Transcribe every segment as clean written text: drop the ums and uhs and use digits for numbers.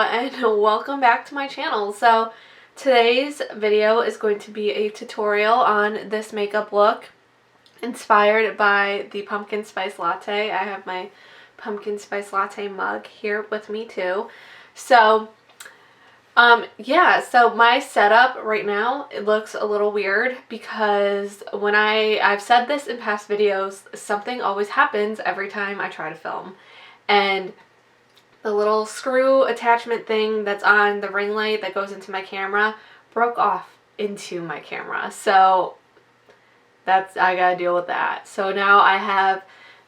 and welcome back to my channel. So today's video is going to be a tutorial on this makeup look inspired by the pumpkin spice latte. I have my pumpkin spice latte mug here with me too. So so my setup right now, it looks a little weird because when I've said this in past videos, something always happens every time I try to film. And the little screw attachment thing that's on the ring light that goes into my camera broke off into my camera. So I gotta deal with that. So now I have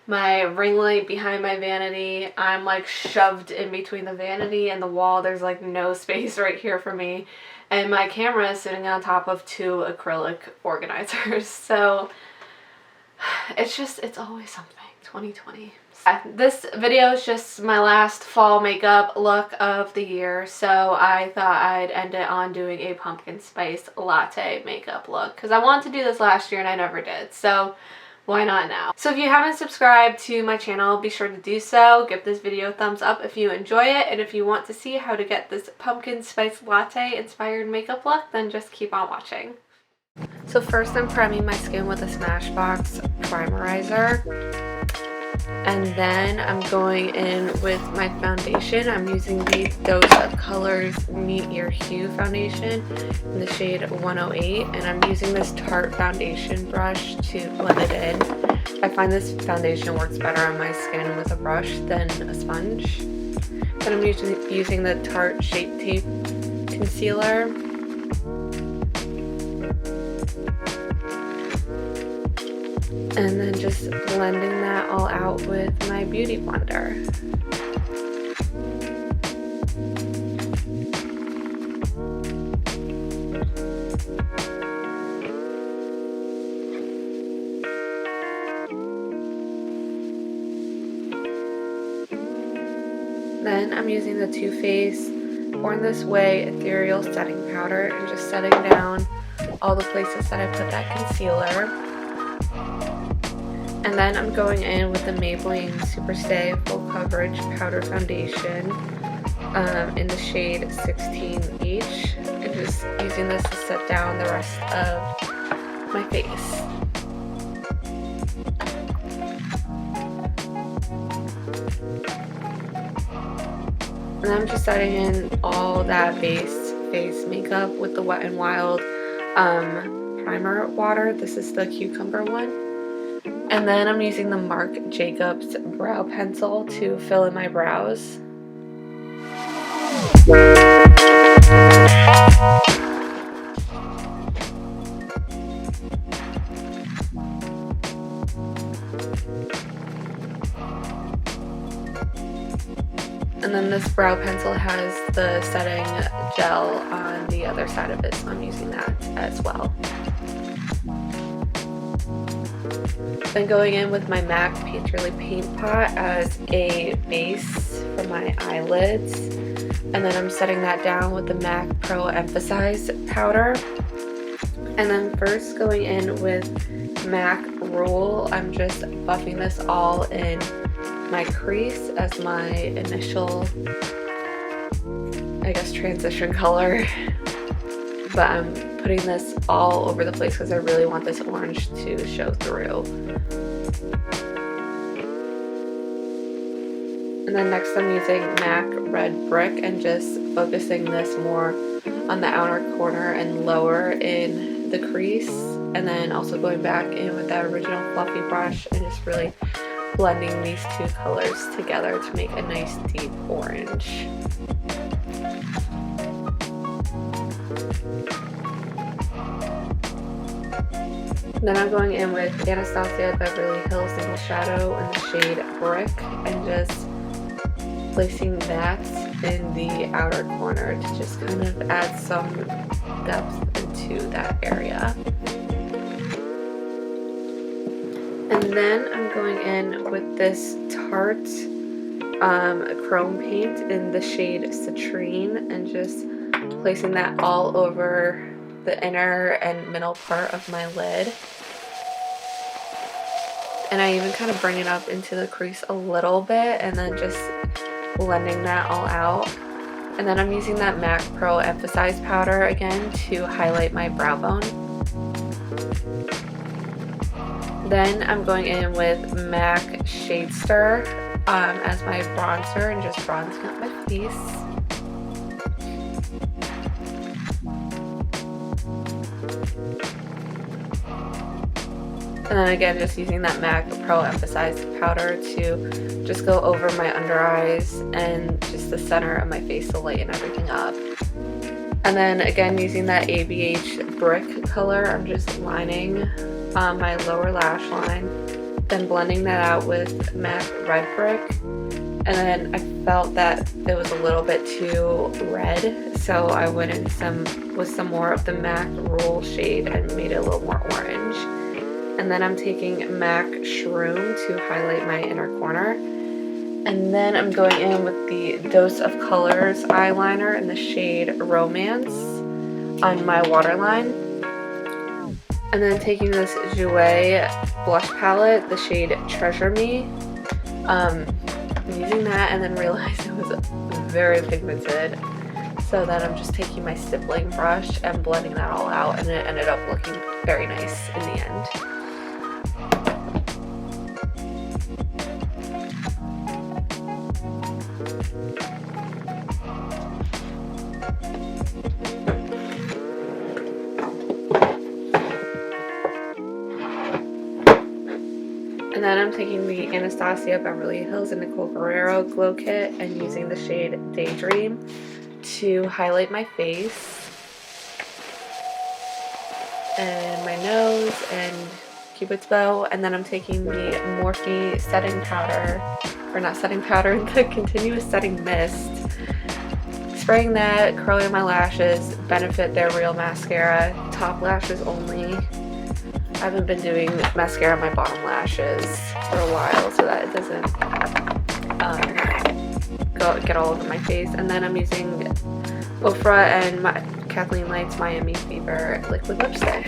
my ring light behind my vanity. I'm like shoved in between the vanity and the wall. There's like no space right here for me. And my camera is sitting on top of two acrylic organizers. So it's always something. 2020. This video is just my last fall makeup look of the year, so I thought I'd end it on doing a pumpkin spice latte makeup look because I wanted to do this last year and I never did, so why not now? So if you haven't subscribed to my channel, be sure to do so. Give this video a thumbs up if you enjoy it, and if you want to see how to get this pumpkin spice latte inspired makeup look, then just keep on watching. So first I'm priming my skin with a Smashbox primerizer. And then I'm going in with my foundation. I'm using the Dose of Colors Meet Your Hue foundation in the shade 108. And I'm using this Tarte foundation brush to blend it in. I find this foundation works better on my skin with a brush than a sponge. Then I'm using the Tarte Shape Tape concealer. And then just blending that all out with my beauty blender. Then I'm using the Too Faced Born This Way Ethereal Setting Powder and just setting down all the places that I put that concealer. And then I'm going in with the Maybelline Superstay Full Coverage Powder Foundation in the shade 16H, and just using this to set down the rest of my face. And I'm just setting in all that base face makeup with the Wet n Wild primer water. This is the cucumber one. And then I'm using the Marc Jacobs brow pencil to fill in my brows. And then this brow pencil has the setting gel on the other side of it, so I'm using that as well. Then going in with my MAC Painterly Paint Pot as a base for my eyelids. And then I'm setting that down with the MAC Pro Emphasize powder. And then first going in with MAC Rule, I'm just buffing this all in my crease as my initial, I guess, transition color. But I'm putting this all over the place because I really want this orange to show through. And then next I'm using MAC Red Brick and just focusing this more on the outer corner and lower in the crease. And then also going back in with that original fluffy brush and just really blending these two colors together to make a nice deep orange. Then I'm going in with Anastasia Beverly Hills Single Shadow in the shade Brick and just placing that in the outer corner to just kind of add some depth into that area. And then I'm going in with this Tarte Chrome Paint in the shade Citrine and just placing that all over the inner and middle part of my lid. And I even kind of bring it up into the crease a little bit and then just blending that all out. And then I'm using that MAC Pro Emphasize powder again to highlight my brow bone. Then I'm going in with MAC Shade Stir as my bronzer and just bronzing up my face. And then again, just using that MAC Pro Emphasize powder to just go over my under eyes and just the center of my face to lighten everything up. And then again, using that ABH Brick color, I'm just lining my lower lash line, then blending that out with MAC Red Brick. And then I felt that it was a little bit too red, so I went in with some more of the MAC Roll shade and made it a little more orange. And then I'm taking MAC Shroom to highlight my inner corner. And then I'm going in with the Dose of Colors eyeliner in the shade Romance on my waterline. And then taking this Jouer blush palette, the shade Treasure Me. I'm using that and then realized it was very pigmented. So then I'm just taking my stippling brush and blending that all out, and it ended up looking very nice in the end. And then I'm taking the Anastasia Beverly Hills and Nicole Guerrero Glow Kit and using the shade Daydream to highlight my face and my nose and Cupid's bow. And then I'm taking the Morphe setting powder, or not setting powder, the continuous setting mist, spraying that, curling my lashes. Benefit They're Real mascara, top lashes only. I haven't been doing mascara on my bottom lashes for a while so that it doesn't get all over my face. And then I'm using Ofra and Kathleen Light's Miami Fever liquid lipstick.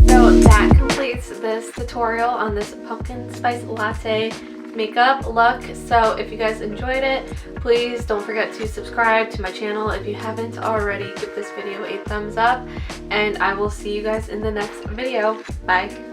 So that completes this tutorial on this pumpkin spice latte makeup look. So if you guys enjoyed it, please don't forget to subscribe to my channel. If you haven't already, give this video a thumbs up, and I will see you guys in the next video. Bye.